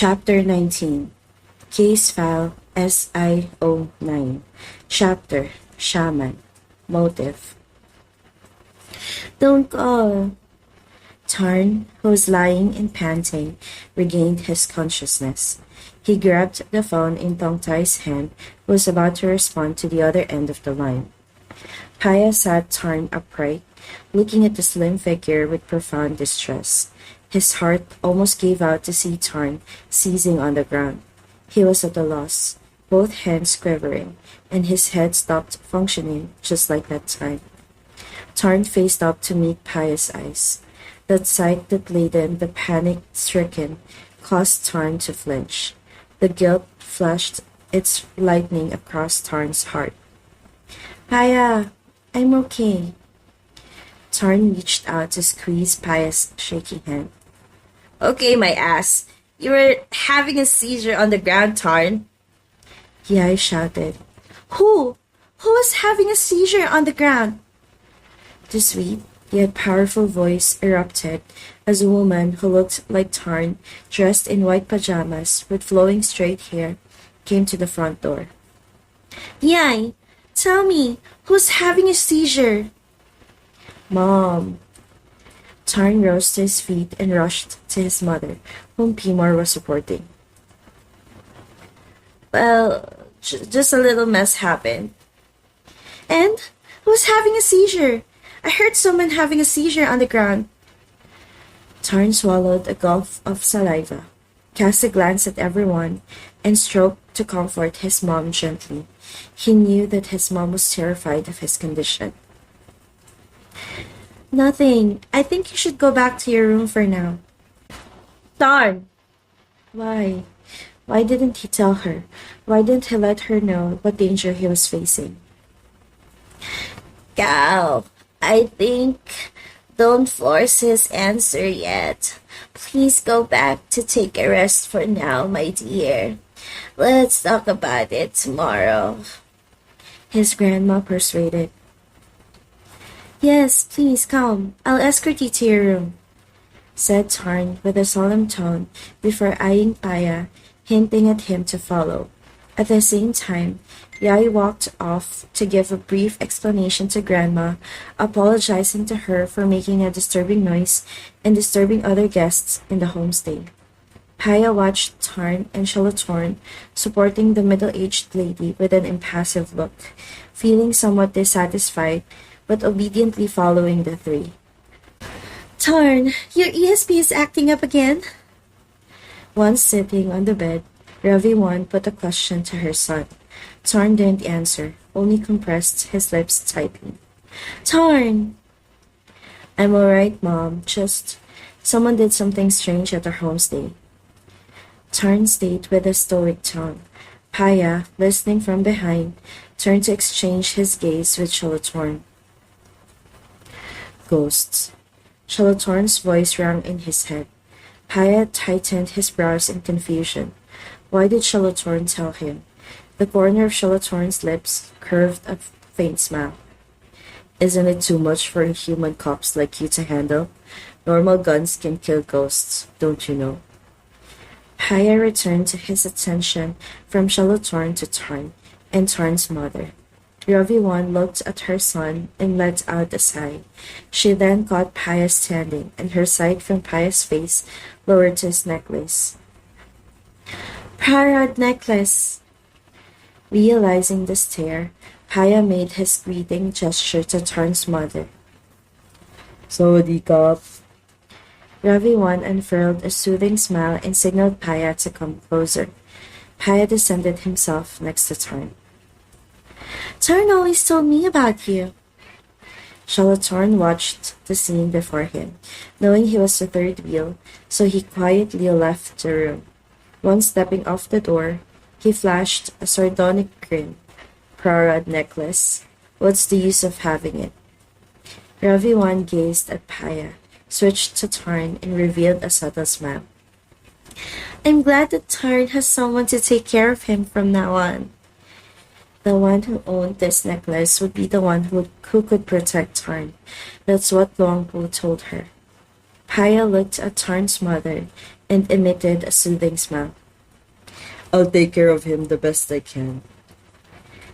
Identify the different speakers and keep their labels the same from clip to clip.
Speaker 1: Chapter 19 Case File SIO9 Chapter Shaman Motive Don't go! Tarn, who was lying and panting, regained his consciousness. He grabbed the phone in Tongtai's hand, who was about to respond to the other end of the line. Paya sat Tarn upright, looking at the slim figure with profound distress. His heart almost gave out to see Tarn seizing on the ground. He was at a loss, both hands quivering, and his head stopped functioning just like that time. Tarn faced up to meet Paya's eyes. That sight that laden the panic-stricken caused Tarn to flinch. The guilt flashed its lightning across Tarn's heart. Paya, I'm okay. Tarn reached out to squeeze Paya's shaky hand. Okay, my ass. You were having a seizure on the ground, Tarn. Yai shouted. Who? Who was having a seizure on the ground? The sweet, yet powerful voice erupted as a woman who looked like Tarn, dressed in white pajamas with flowing straight hair, came to the front door. Yai, tell me, who's having a seizure? Mom. Tarn rose to his feet and rushed to his mother, whom Timor was supporting. Well, just a little mess happened. And? Who's having a seizure? I heard someone having a seizure on the ground. Tarn swallowed a gulp of saliva, cast a glance at everyone, and stroked to comfort his mom gently. He knew that his mom was terrified of his condition. Nothing. I think you should go back to your room for now. Tarn! Why? Why didn't he tell her? Why didn't he let her know what danger he was facing? Gal, I think don't force his answer yet. Please go back to take a rest for now, my dear. Let's talk about it tomorrow. His grandma persuaded. Yes, please come. I'll escort you to your room, said Tarn with a solemn tone before eyeing Paya, hinting at him to follow. At the same time, Yai walked off to give a brief explanation to Grandma, apologizing to her for making a disturbing noise and disturbing other guests in the homestay. Paya watched Tarn and Shalatorn supporting the middle-aged lady with an impassive look, feeling somewhat dissatisfied but obediently following the three. Tarn, your ESP is acting up again? Once sitting on the bed, Ravi-1 put a question to her son. Tarn didn't answer, only compressed his lips tightly. Tarn! I'm alright, Mom. Just someone did something strange at our homestay. Tarn stayed with a stoic tone. Paya, listening from behind, turned to exchange his gaze with Shalatorn. Ghosts. Shalatorn's voice rang in his head. Paya tightened his brows in confusion. Why did Shalatorn tell him? The corner of Shalatorn's lips curved a faint smile. Isn't it too much for human cops like you to handle? Normal guns can kill ghosts, don't you know? Paya returned his attention from Shalatorn to Tarn and Tarn's mother. Ravi-1 looked at her son and let out a sigh. She then caught Paya standing, and her sight from Paya's face lowered to his necklace. Prarad necklace! Realizing the stare, Paya made his greeting gesture to Tarn's mother. Sawadee-kap. Ravi-1 unfurled a soothing smile and signaled Paya to come closer. Paya descended himself next to Tarn. Tarn always told me about you. Shalatorn watched the scene before him, knowing he was the third wheel, so he quietly left the room. Once stepping off the door, he flashed a sardonic grin. Prarad necklace. What's the use of having it? Ravi-1 gazed at Paya, switched to Tarn, and revealed a subtle smile. I'm glad that Tarn has someone to take care of him from now on. The one who owned this necklace would be the one who could protect Tarn. That's what Longpo told her. Paya looked at Tarn's mother, and emitted a soothing smile.
Speaker 2: I'll take care of him the best I can.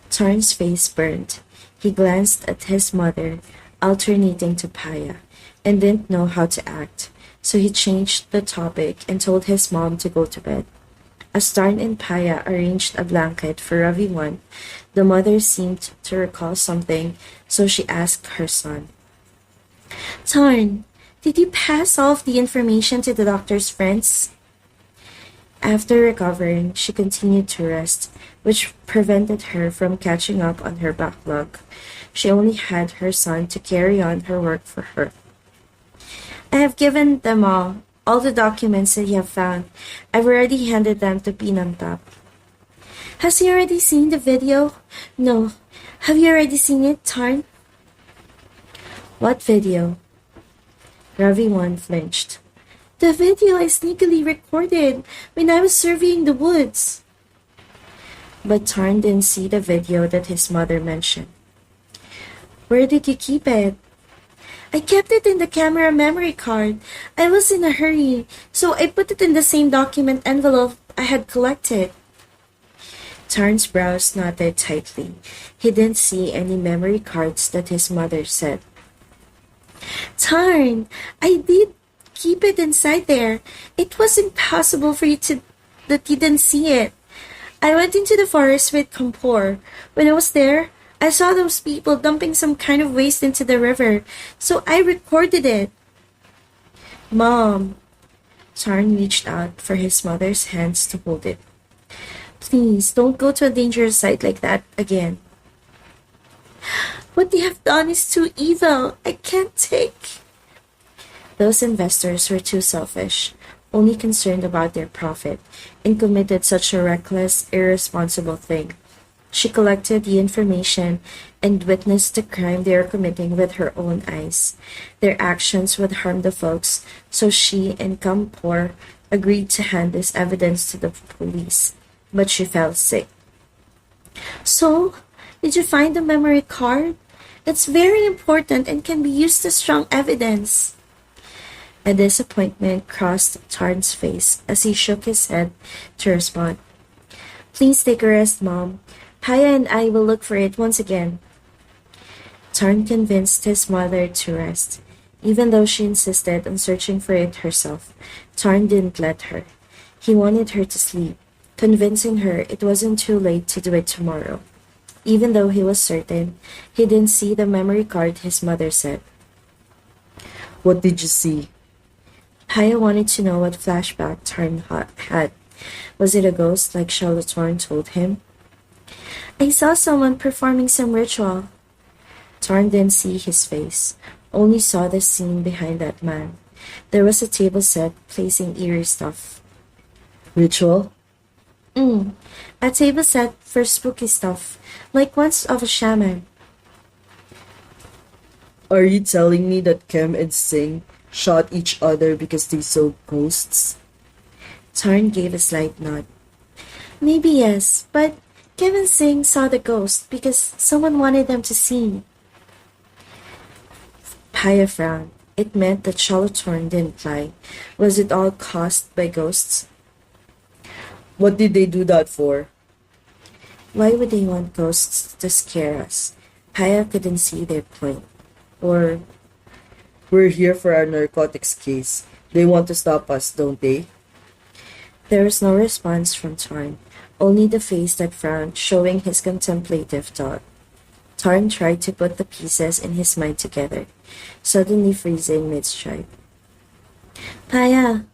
Speaker 1: Tarn's face burned. He glanced at his mother, alternating to Paya, and didn't know how to act, so he changed the topic and told his mom to go to bed. As Tarn and Paya arranged a blanket for everyone, the mother seemed to recall something, so she asked her son, Tarn, did you pass off the information to the doctor's friends? After recovering, she continued to rest, which prevented her from catching up on her backlog. She only had her son to carry on her work for her. I have given them all the documents that you have found. I've already handed them to Pinantap. Has he already seen the video? No. Have you already seen it, Tarn? What video? Ravi1 flinched. The video I sneakily recorded when I was surveying the woods. But Tarn didn't see the video that his mother mentioned. Where did you keep it? I kept it in the camera memory card. I was in a hurry, so I put it in the same document envelope I had collected. Tarn's brows knotted tightly. He didn't see any memory cards that his mother said. Tarn, I did keep it inside there. It was impossible for you that you didn't see it. I went into the forest with Kampor. When I was there, I saw those people dumping some kind of waste into the river, so I recorded it. Mom. Tarn reached out for his mother's hands to hold it. Please, don't go to a dangerous site like that again. What they have done is too evil. I can't take. Those investors were too selfish, only concerned about their profit, and committed such a reckless, irresponsible thing. She collected the information and witnessed the crime they were committing with her own eyes. Their actions would harm the folks, so she and Kampor agreed to hand this evidence to the police, but she fell sick. So, did you find the memory card? It's very important and can be used as strong evidence. A disappointment crossed Tarn's face as he shook his head to respond. Please take a rest, Mom. Paya and I will look for it once again. Tarn convinced his mother to rest. Even though she insisted on searching for it herself, Tarn didn't let her. He wanted her to sleep, convincing her it wasn't too late to do it tomorrow. Even though he was certain, he didn't see the memory card his mother said.
Speaker 2: What did you see?
Speaker 1: Paya wanted to know what flashback Tarn had. Was it a ghost like Charlotte told him? I saw someone performing some ritual. Tarn didn't see his face, only saw the scene behind that man. There was a table set placing eerie stuff.
Speaker 2: Ritual?
Speaker 1: A table set for spooky stuff, like ones of a shaman.
Speaker 2: Are you telling me that Kem and Singh shot each other because they saw ghosts?
Speaker 1: Tarn gave a slight nod. Maybe yes, but Kevin Singh saw the ghost because someone wanted them to see. Paya frowned. It meant that Shalatorn didn't lie. Was it all caused by ghosts?
Speaker 2: What did they do that for?
Speaker 1: Why would they want ghosts to scare us? Paya couldn't see their point. Or,
Speaker 2: we're here for our narcotics case. They want to stop us, don't they?
Speaker 1: There was no response from Tarn, only the face that frowned, showing his contemplative thought. Tarn tried to put the pieces in his mind together, suddenly freezing mid-stride. Paya.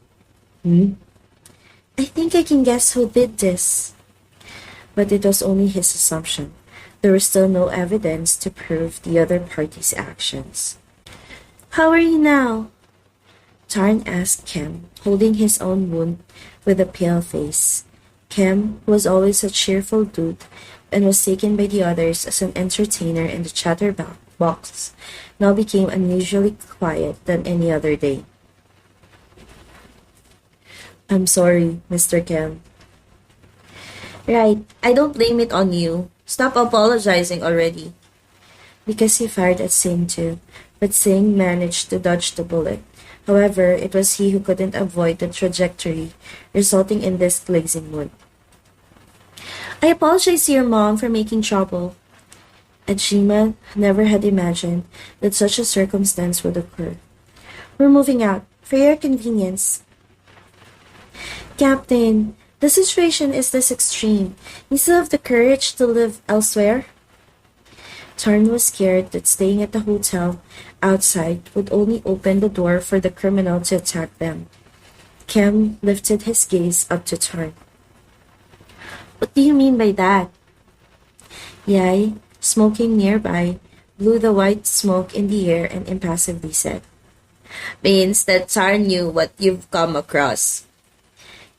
Speaker 1: I think I can guess who did this. But it was only his assumption. There was still no evidence to prove the other party's actions. How are you now? Tarn asked Kem, holding his own wound with a pale face. Kem was always a cheerful dude and was taken by the others as an entertainer in the chatterbox, now became unusually quiet than any other day. I'm sorry, Mr. Kem. Right, I don't blame it on you. Stop apologizing already. Because he fired at Singh too, but Singh managed to dodge the bullet. However, it was he who couldn't avoid the trajectory, resulting in this glazing wound. I apologize to your mom for making trouble. Ajima never had imagined that such a circumstance would occur. We're moving out. For your convenience. Captain, the situation is this extreme. You still have the courage to live elsewhere? Tarn was scared that staying at the hotel outside would only open the door for the criminal to attack them. Kem lifted his gaze up to Tarn. What do you mean by that? Yai, smoking nearby, blew the white smoke in the air and impassively said,
Speaker 3: Means that Tarn knew what you've come across.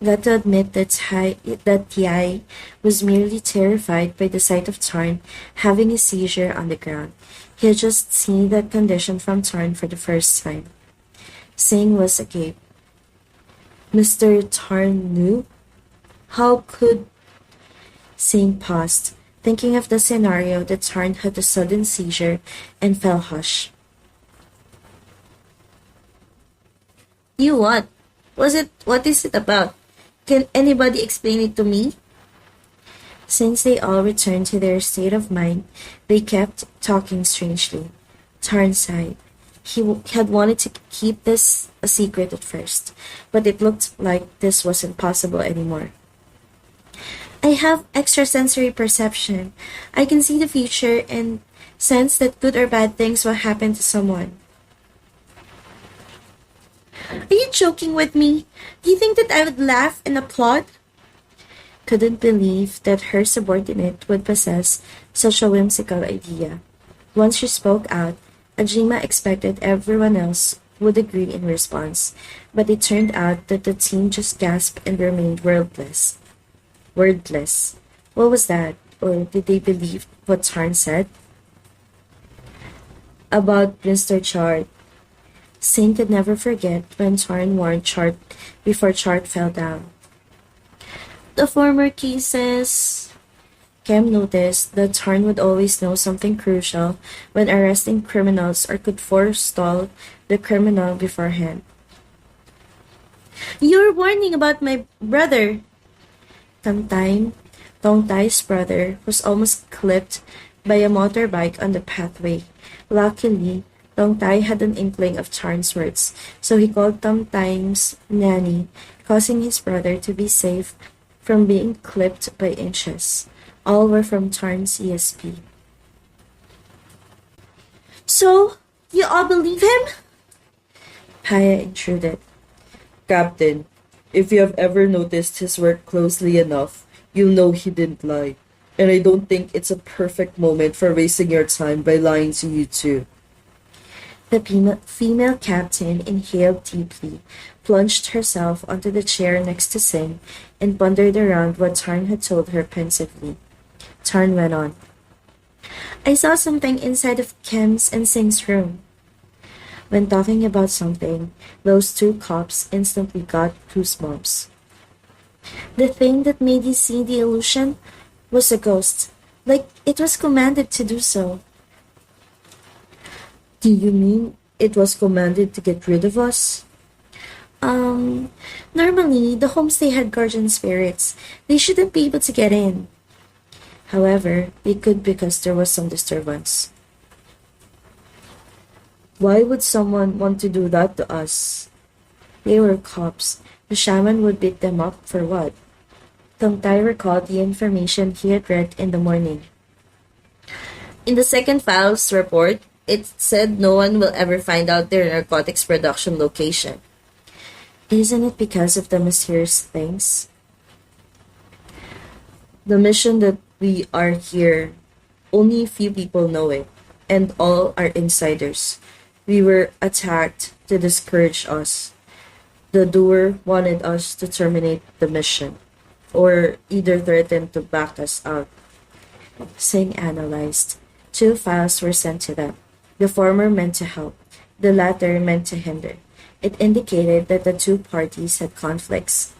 Speaker 1: Got to admit that Yai was merely terrified by the sight of Tarn having a seizure on the ground. He had just seen that condition from Tarn for the first time. Singh was agape. Mr. Tarn knew? How could... Singh paused, thinking of the scenario that Tarn had a sudden seizure and fell hush.
Speaker 3: You what? What is it about? Can anybody explain it to me?
Speaker 1: Since they all returned to their state of mind, they kept talking strangely. Tarn sighed. Had wanted to keep this a secret at first, but it looked like this wasn't possible anymore. I have extrasensory perception. I can see the future and sense that good or bad things will happen to someone. Are you joking with me? Do you think that I would laugh and applaud? Couldn't believe that her subordinate would possess such a whimsical idea. Once she spoke out, Ajima expected everyone else would agree in response, but it turned out that the team just gasped and remained wordless. Wordless. What was that? Or did they believe what Tarn said? About Mr. Chart. Singh could never forget when Tarn warned Chart before Chart fell down. The former cases... Kem noticed that Tarn would always know something crucial when arresting criminals or could forestall the criminal beforehand. You're warning about my brother! Tongtai's brother was almost clipped by a motorbike on the pathway. Luckily, Tongtai had an inkling of Tarn's words, so he called Tongtai's nanny, causing his brother to be safe from being clipped by inches. All were from Tarn's ESP. So, you all believe him? Paya intruded.
Speaker 2: Captain, if you have ever noticed his work closely enough, you'll know he didn't lie. And I don't think it's a perfect moment for wasting your time by lying to you two.
Speaker 1: The female captain inhaled deeply, plunged herself onto the chair next to Singh, and pondered around what Tarn had told her pensively. Tarn went on. I saw something inside of Kem's and Singh's room. When talking about something, those two cops instantly got goosebumps. The thing that made you see the illusion was a ghost, like it was commanded to do so.
Speaker 2: Do you mean it was commanded to get rid of us?
Speaker 1: Normally, the homestay had guardian spirits. They shouldn't be able to get in. However, they could because there was some disturbance.
Speaker 2: Why would someone want to do that to us?
Speaker 1: They were cops. The shaman would beat them up for what? Tongtai recalled the information he had read in the morning.
Speaker 3: In the second file's report, it said no one will ever find out their narcotics production location.
Speaker 1: Isn't it because of the mysterious things?
Speaker 2: The mission that we are here, only a few people know it, and all are insiders. We were attacked to discourage us. The doer wanted us to terminate the mission, or either threatened to back us out.
Speaker 1: Singh analyzed. 2 files were sent to them. The former meant to help, the latter meant to hinder. It indicated that the two parties had conflicts.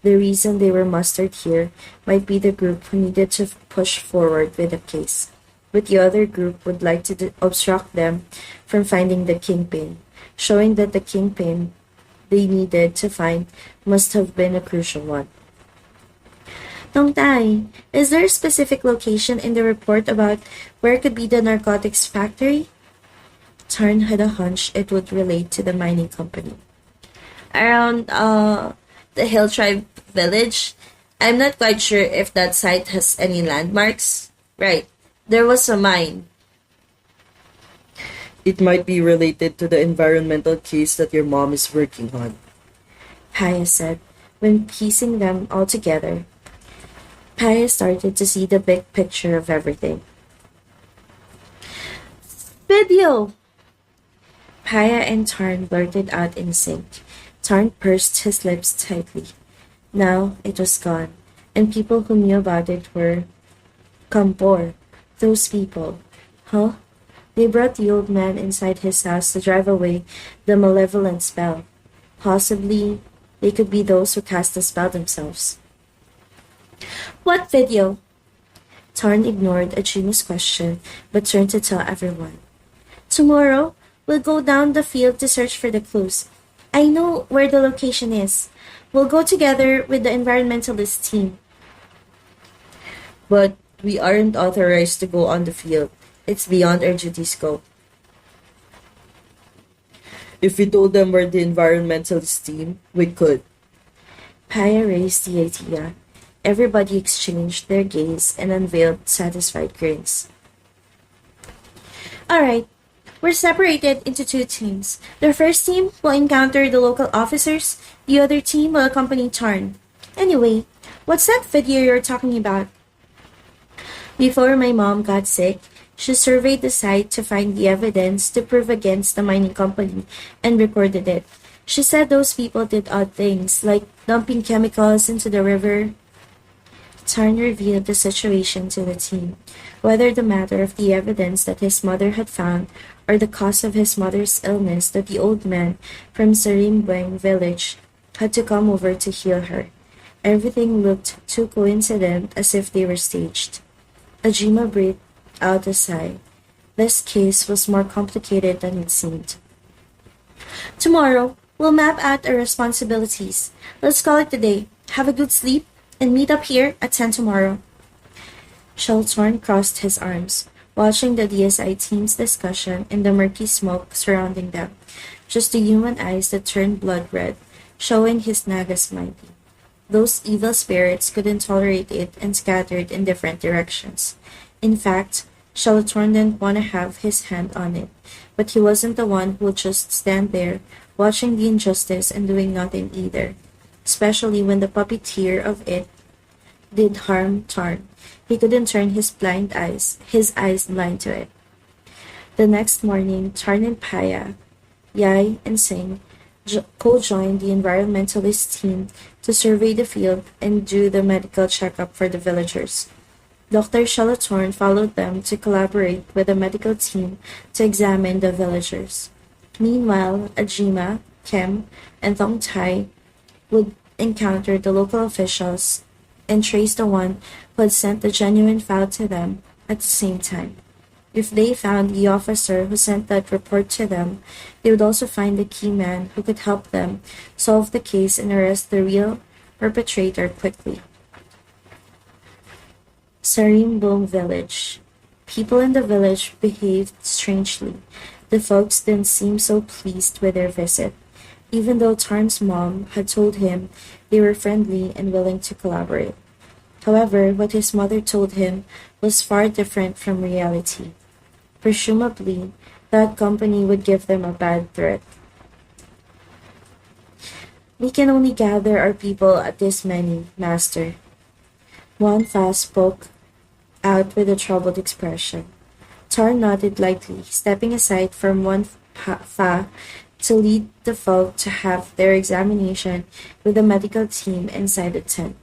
Speaker 1: The reason they were mustered here might be the group who needed to push forward with the case, but the other group would like to obstruct them from finding the kingpin. showing that the kingpin they needed to find must have been a crucial one. Tong Tai, is there a specific location in the report about where could be the narcotics factory? Tarn had a hunch it would relate to the mining company.
Speaker 3: Around the Hill Tribe village. I'm not quite sure if that site has any landmarks. Right. There was a mine.
Speaker 2: It might be related to the environmental case that your mom is working on.
Speaker 1: Paya said, when piecing them all together. Paya started to see the big picture of everything.
Speaker 3: Video!
Speaker 1: Paya and Tarn blurted out in sync. Tarn pursed his lips tightly. Now it was gone, and people who knew about it were Kampor. Those people. Huh? They brought the old man inside his house to drive away the malevolent spell. Possibly, they could be those who cast the spell themselves.
Speaker 3: What video?
Speaker 1: Tarn ignored Ajima's question, but turned to tell everyone.
Speaker 3: Tomorrow, we'll go down the field to search for the clues. I know where the location is. We'll go together with the environmentalist team.
Speaker 2: But we aren't authorized to go on the field. It's beyond our duty scope. If we told them we're the environmentalist team, we could.
Speaker 1: Paya raised the idea. Everybody exchanged their gaze and unveiled satisfied grins.
Speaker 3: Alright, we're separated into two teams. The first team will encounter the local officers, the other team will accompany Tarn. Anyway, what's that video you're talking about?
Speaker 1: Before my mom got sick, she surveyed the site to find the evidence to prove against the mining company and recorded it. She said those people did odd things, like dumping chemicals into the river. Tarn revealed the situation to the team, whether the matter of the evidence that his mother had found or the cause of his mother's illness that the old man from Sarimbueng village had to come over to heal her. Everything looked too coincident as if they were staged. Ajima breathed out a sigh. This case was more complicated than it seemed.
Speaker 3: Tomorrow, we'll map out our responsibilities. Let's call it a day. Have a good sleep and meet up here at 10 tomorrow.
Speaker 1: Sheltorn crossed his arms, watching the DSI team's discussion in the murky smoke surrounding them. Just the human eyes that turned blood red, showing his nagas mighty. Those evil spirits couldn't tolerate it and scattered in different directions. In fact, Shalatorn didn't want to have his hand on it, but he wasn't the one who would just stand there, watching the injustice and doing nothing either, especially when the puppeteer of it did harm Tarn. He couldn't turn his eyes blind to it. The next morning, Tarn and Paya, Yai and Singh co-joined the environmentalist team to survey the field and do the medical checkup for the villagers. Dr. Shalatorn followed them to collaborate with the medical team to examine the villagers. Meanwhile, Ajima, Kem, and Thong Tai would encounter the local officials and trace the one who had sent the genuine file to them at the same time. If they found the officer who sent that report to them, they would also find the key man who could help them solve the case and arrest the real perpetrator quickly. Sarimbong village. People in the village behaved strangely. The folks didn't seem so pleased with their visit, even though Tarn's mom had told him they were friendly and willing to collaborate. However, what his mother told him was far different from reality. Presumably, that company would give them a bad threat. We can only gather our people at this many, Master. Wan Fa spoke out with a troubled expression. Tarn nodded lightly, stepping aside from Wan Fa to lead the folk to have their examination with the medical team inside the tent.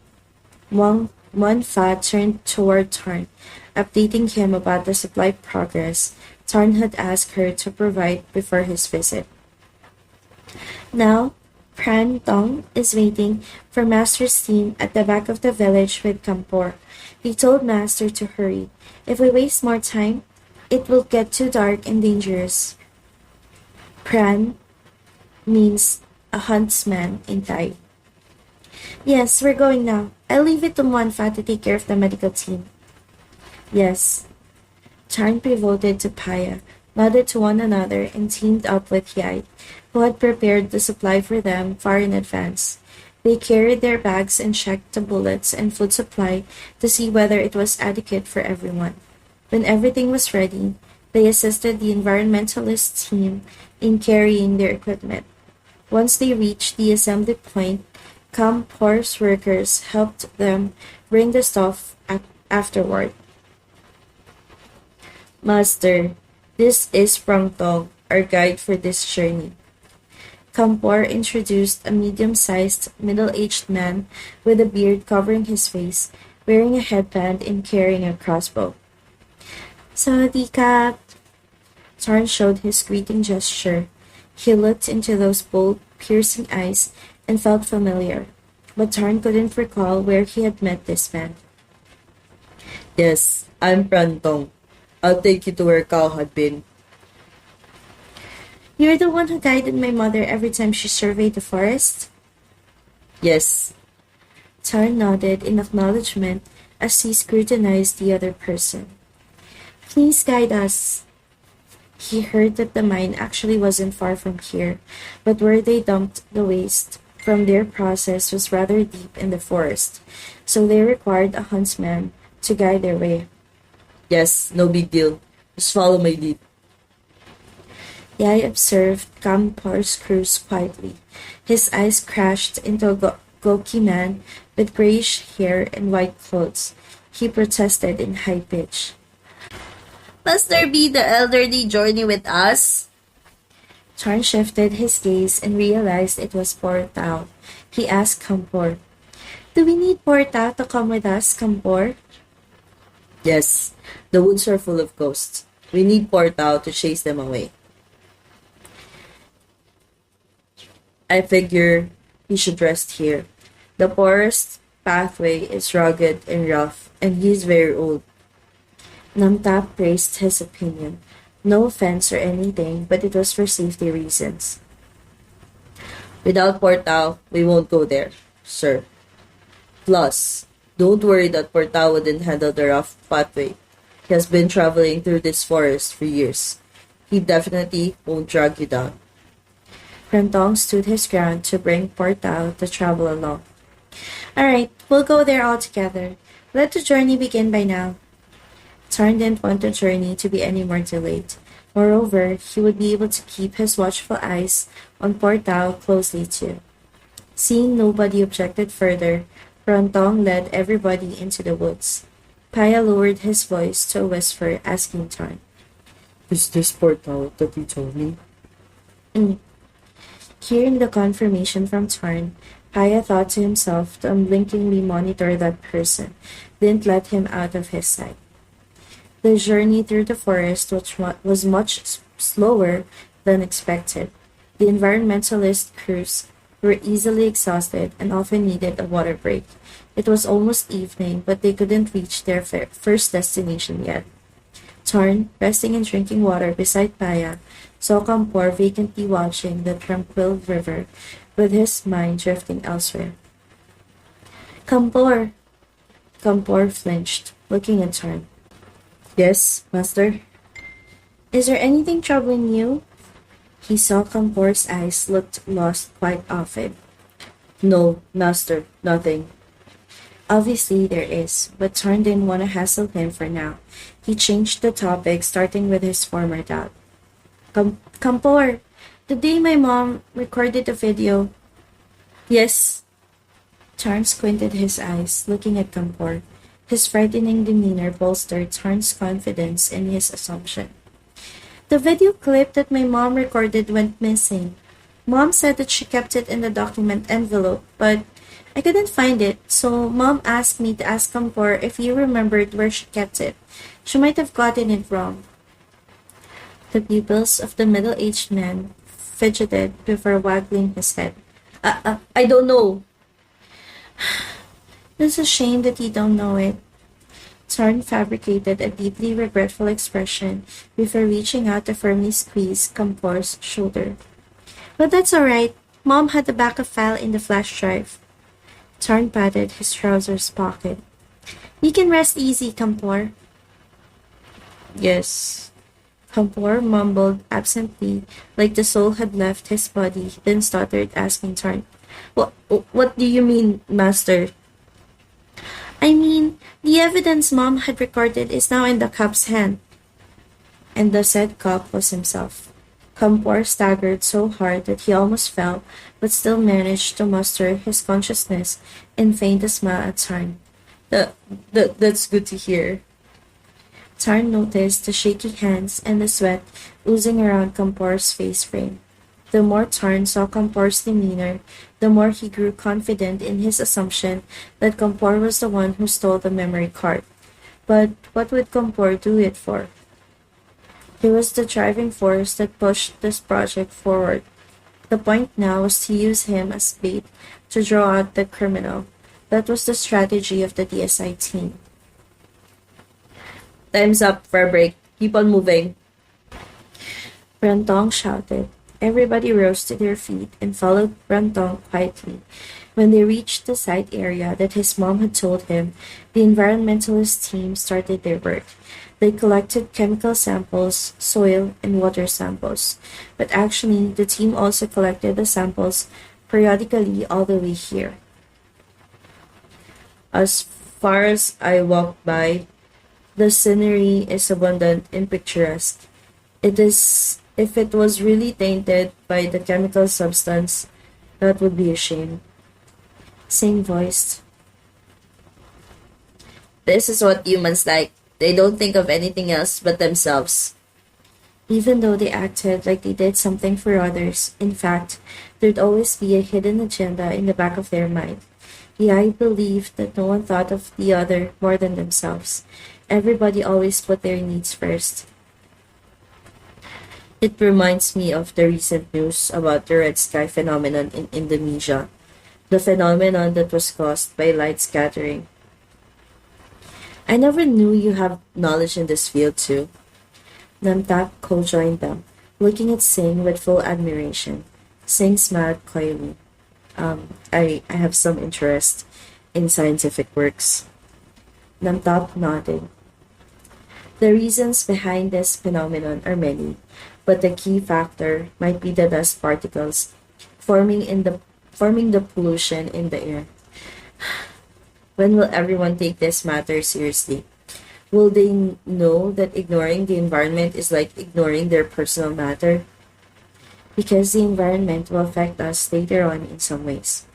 Speaker 1: Wan Fa turned toward Tarn, updating him about the supply progress Tarn had asked her to provide before his visit. Now, Pran Tong is waiting for Master's team at the back of the village with Kampor. He told Master to hurry. If we waste more time, it will get too dark and dangerous. Pran, means a huntsman in Thai.
Speaker 3: Yes, we're going now. I'll leave it to Monfa to take care of the medical team.
Speaker 1: Yes. Tarn pivoted to Paya, nodded to one another, and teamed up with Yai, who had prepared the supply for them far in advance. They carried their bags and checked the bullets and food supply to see whether it was adequate for everyone. When everything was ready, they assisted the environmentalist team in carrying their equipment. Once they reached the assembly point, Camp Horse workers helped them bring the stuff afterward. Master, this is Prang Tong, our guide for this journey. Kampor introduced a medium-sized, middle-aged man with a beard covering his face, wearing a headband and carrying a crossbow.
Speaker 3: Sawadee Kap.
Speaker 1: Tarn showed his greeting gesture. He looked into those bold, piercing eyes and felt familiar, but Tarn couldn't recall where he had met this man.
Speaker 2: Yes, I'm Prantong. I'll take you to where Kao had been.
Speaker 3: You're the one who guided my mother every time she surveyed the forest?
Speaker 2: Yes.
Speaker 1: Tarn nodded in acknowledgement as he scrutinized the other person.
Speaker 3: Please guide us.
Speaker 1: He heard that the mine actually wasn't far from here, but where they dumped the waste from their process was rather deep in the forest, so they required a huntsman to guide their way.
Speaker 2: Yes, no big deal. Just follow my lead.
Speaker 1: Yai observed Kampor's cruise quietly. His eyes crashed into a gawky man with grayish hair and white clothes. He protested in high pitch.
Speaker 4: Must there be the elderly journey with us?
Speaker 1: Tarn shifted his gaze and realized it was Portao. He asked Kampor,
Speaker 3: Do we need Portao to come with us, Kampor?
Speaker 2: Yes, the woods are full of ghosts. We need Portao to chase them away. I figure he should rest here. The forest pathway is rugged and rough, and he's very old.
Speaker 1: Namtap praised his opinion. No offense or anything, but it was for safety reasons.
Speaker 2: Without Portao, we won't go there, sir. Plus, don't worry that Portao wouldn't handle the rough pathway. He has been traveling through this forest for years. He definitely won't drag you down.
Speaker 1: Prantong stood his ground to bring Portao to travel along.
Speaker 3: All right, we'll go there all together. Let the journey begin by now.
Speaker 1: Tarn didn't want the journey to be any more delayed. Moreover, he would be able to keep his watchful eyes on Portao closely too. Seeing nobody objected further, Prantong led everybody into the woods. Paya lowered his voice to a whisper, asking Tarn,
Speaker 2: Is this Portao that you told me?
Speaker 1: Hearing the confirmation from Tarn, Paya thought to himself to unblinkingly monitor that person, didn't let him out of his sight. The journey through the forest was much slower than expected. The environmentalist crews were easily exhausted and often needed a water break. It was almost evening, but they couldn't reach their first destination yet. Tarn, resting and drinking water beside Paya, saw Kampor vacantly watching the tranquil river, with his mind drifting elsewhere.
Speaker 3: Kampor!
Speaker 1: Kampor flinched, looking at Tarn.
Speaker 2: Yes, master?
Speaker 3: Is there anything troubling you?
Speaker 1: He saw Kampor's eyes looked lost quite often.
Speaker 2: No, master, nothing.
Speaker 1: Obviously there is, but Tarn didn't want to hassle him for now. He changed the topic, starting with his former doubt.
Speaker 3: Kampor, the day my mom recorded the video.
Speaker 2: Yes.
Speaker 1: Tarn squinted his eyes, looking at Kampor. His frightening demeanor bolstered Tarn's confidence in his assumption.
Speaker 3: The video clip that my mom recorded went missing. Mom said that she kept it in the document envelope, but I couldn't find it, so Mom asked me to ask Kampor if he remembered where she kept it. She might have gotten it wrong.
Speaker 1: The pupils of the middle-aged man fidgeted before waggling his head.
Speaker 2: I don't know.
Speaker 3: It's a shame that you don't know it.
Speaker 1: Tarn fabricated a deeply regretful expression before reaching out to firmly squeeze Kampor's shoulder.
Speaker 3: But that's alright. Mom had the backup file in the flash drive. Tarn patted his trousers pocket. You can rest easy, Kampor.
Speaker 2: Yes.
Speaker 3: Kampor mumbled absently, like the soul had left his body, then stuttered, asking Tarn,
Speaker 2: What do you mean, Master?
Speaker 3: I mean, the evidence Mom had recorded is now in the cop's hand.
Speaker 2: And the said cop was himself. Kampor staggered so hard that he almost fell, but still managed to muster his consciousness and feign a smile at Tarn. That's good to hear.
Speaker 3: Tarn noticed the shaky hands and the sweat oozing around Kampor's face frame. The more Tarn saw Kampor's demeanor, the more he grew confident in his assumption that Kampor was the one who stole the memory card. But what would Kampor do it for? He was the driving force that pushed this project forward. The point now was to use him as bait to draw out the criminal. That was the strategy of the DSI team.
Speaker 2: Time's up for a break. Keep on moving.
Speaker 3: Brantong shouted. Everybody rose to their feet and followed Brantong quietly. When they reached the site area that his mom had told him, the environmentalist team started their work. They collected chemical samples, soil, and water samples. But actually, the team also collected the samples periodically all the way here.
Speaker 2: As far as I walked by, the scenery is abundant and picturesque. It is, if it was really tainted by the chemical substance, that would be a shame.
Speaker 3: Same voiced.
Speaker 4: This is what humans like. They don't think of anything else but themselves.
Speaker 3: Even though they acted like they did something for others, in fact, there'd always be a hidden agenda in the back of their mind. Yeah, I believed that no one thought of the other more than themselves. Everybody always put their needs first.
Speaker 2: It reminds me of the recent news about the red sky phenomenon in Indonesia, the phenomenon that was caused by light scattering. I never knew you have knowledge in this field too.
Speaker 3: Namtak co-joined them, looking at Singh with full admiration. Singh smiled coyly.
Speaker 2: I have some interest in scientific works.
Speaker 3: Namtak nodded.
Speaker 2: The reasons behind this phenomenon are many, but the key factor might be the dust particles forming the pollution in the air. When will everyone take this matter seriously? Will they know that ignoring the environment is like ignoring their personal matter?
Speaker 3: Because the environment will affect us later on in some ways.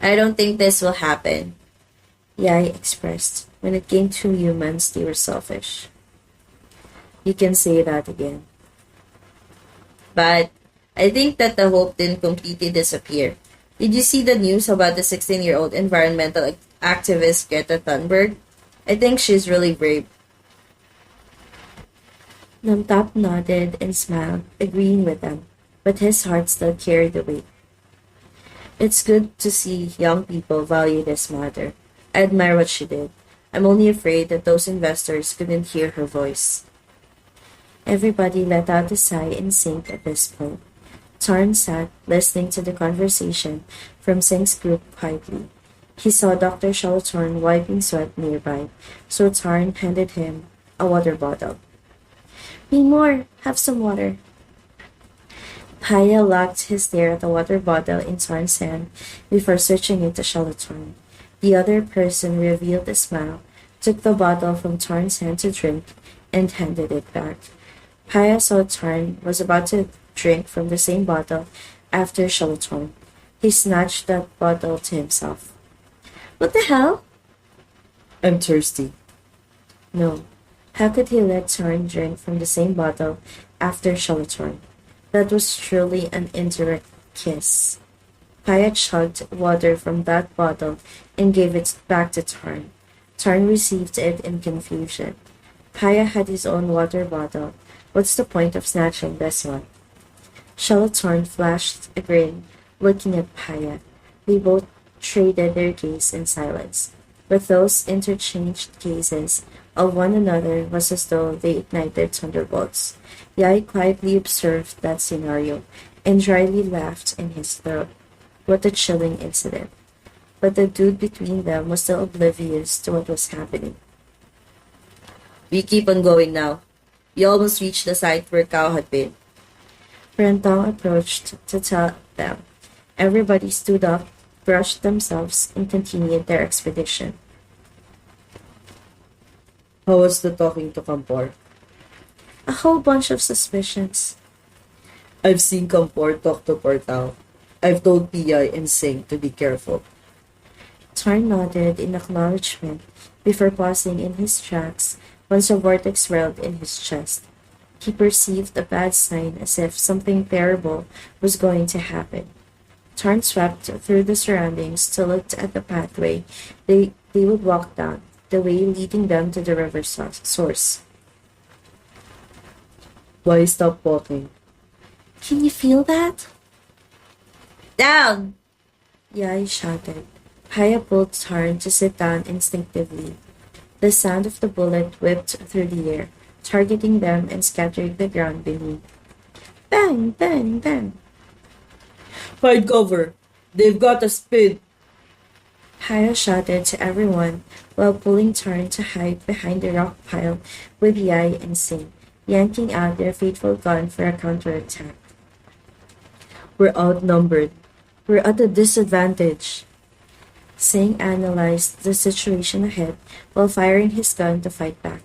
Speaker 4: I don't think this will happen.
Speaker 3: Yai expressed. When it came to humans, they were selfish.
Speaker 2: You can say that again.
Speaker 4: But I think that the hope didn't completely disappear. Did you see the news about the 16-year-old environmental activist Greta Thunberg? I think she's really brave.
Speaker 3: Namtap nodded and smiled, agreeing with them, but his heart still carried the weight.
Speaker 2: It's good to see young people value this matter. I admire what she did. I'm only afraid that those investors couldn't hear her voice.
Speaker 3: Everybody let out a sigh in sync at this point. Tarn sat, listening to the conversation from Singh's group quietly. He saw Dr. Shalatorn wiping sweat nearby, so Tarn handed him a water bottle. Need more. Have some water. Paya locked his stare at the water bottle in Tarn's hand before switching it to Shalatorn. The other person revealed a smile, took the bottle from Tarn's hand to drink, and handed it back. Paya saw Tarn was about to drink from the same bottle after Shalatorn. He snatched that bottle to himself. What the hell?
Speaker 2: I'm thirsty.
Speaker 3: No. How could he let Tarn drink from the same bottle after Shalatorn? That was truly an indirect kiss. Paya chugged water from that bottle and gave it back to Tarn. Tarn received it in confusion. Paya had his own water bottle. What's the point of snatching this one? Shalatorn flashed a grin, looking at Paya. They both traded their gaze in silence. But those interchanged gazes of one another was as though they ignited thunderbolts. Yai quietly observed that scenario,
Speaker 1: and dryly laughed in his throat. What a chilling incident. But the dude between them was still oblivious to what was happening.
Speaker 4: We keep on going now. We almost reached the site where Cow had been.
Speaker 1: Rentong approached to tell them. Everybody stood up, brushed themselves, and continued their expedition.
Speaker 2: How was the talking to Kampor?
Speaker 1: A whole bunch of suspicions.
Speaker 2: I've seen Kampor talk to Portal. I've told Pia and Singh to be careful.
Speaker 1: Tarn nodded in acknowledgement before pausing in his tracks once a vortex whirled in his chest. He perceived a bad sign as if something terrible was going to happen. Tarn swept through the surroundings to look at the pathway they would walk down, the way leading them to the river source.
Speaker 2: Why stop walking?
Speaker 1: Can you feel that?
Speaker 4: Down!
Speaker 1: Yai shouted. Haya pulled Tarn to sit down instinctively. The sound of the bullet whipped through the air, targeting them and scattering the ground beneath. Bang! Bang! Bang!
Speaker 2: Find cover! They've got a spin!
Speaker 1: Haya shouted to everyone while pulling Tarn to hide behind the rock pile with Yai and Singh, yanking out their fateful gun for a counterattack.
Speaker 2: We're outnumbered. We're at a disadvantage.
Speaker 1: Singh analyzed the situation ahead while firing his gun to fight back.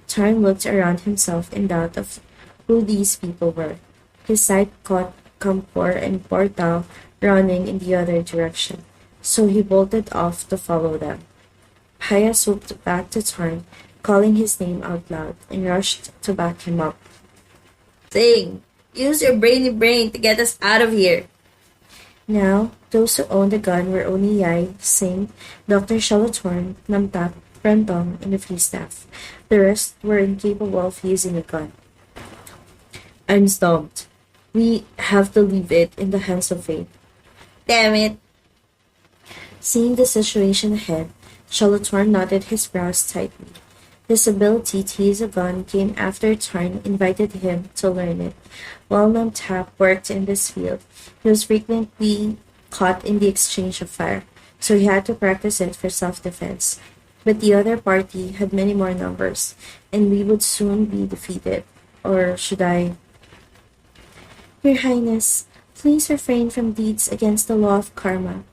Speaker 1: Tarn looked around himself in doubt of who these people were. His sight caught Kampor and Portal running in the other direction, so he bolted off to follow them. Haya swooped back to Tarn, calling his name out loud, and rushed to back him up.
Speaker 4: Sing! Use your brainy brain to get us out of here!
Speaker 1: Now, those who owned the gun were only Yai, Singh, Dr. Shalatorn, Namtap, Rentong, and the free staff. The rest were incapable of using a gun.
Speaker 2: I'm stumped. We have to leave it in the hands of fate.
Speaker 4: Damn it!
Speaker 1: Seeing the situation ahead, Shalatorn knotted his brows tightly. His ability to use a gun came after Tarn invited him to learn it. While Namtap worked in this field, he was frequently caught in the exchange of fire, so he had to practice it for self-defense. But the other party had many more numbers, and we would soon be defeated. Or should I? Your Highness, please refrain from deeds against the law of karma.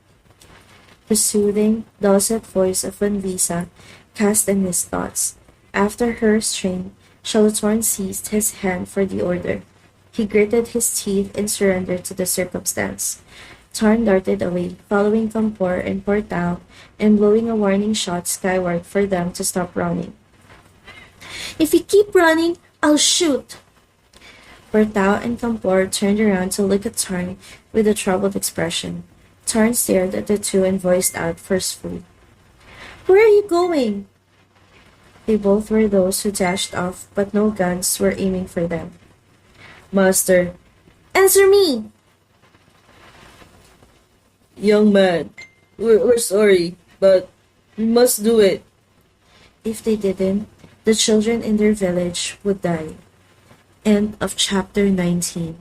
Speaker 1: The soothing, dulcet voice of Vanvisa cast in his thoughts. After her restraint, Shalatorn seized his hand for the order. He gritted his teeth and surrendered to the circumstance. Tarn darted away, following Kampor and Portal and blowing a warning shot skyward for them to stop running. If you keep running, I'll shoot! Portal and Kampor turned around to look at Tarn with a troubled expression. Tarn stared at the two and voiced out forcefully. Where are you going? They both were those who dashed off, but no guns were aiming for them.
Speaker 2: Master,
Speaker 1: Answer me!
Speaker 2: young man, we're sorry, but we must do it.
Speaker 1: If they didn't, the children in their village would die. End of chapter 19.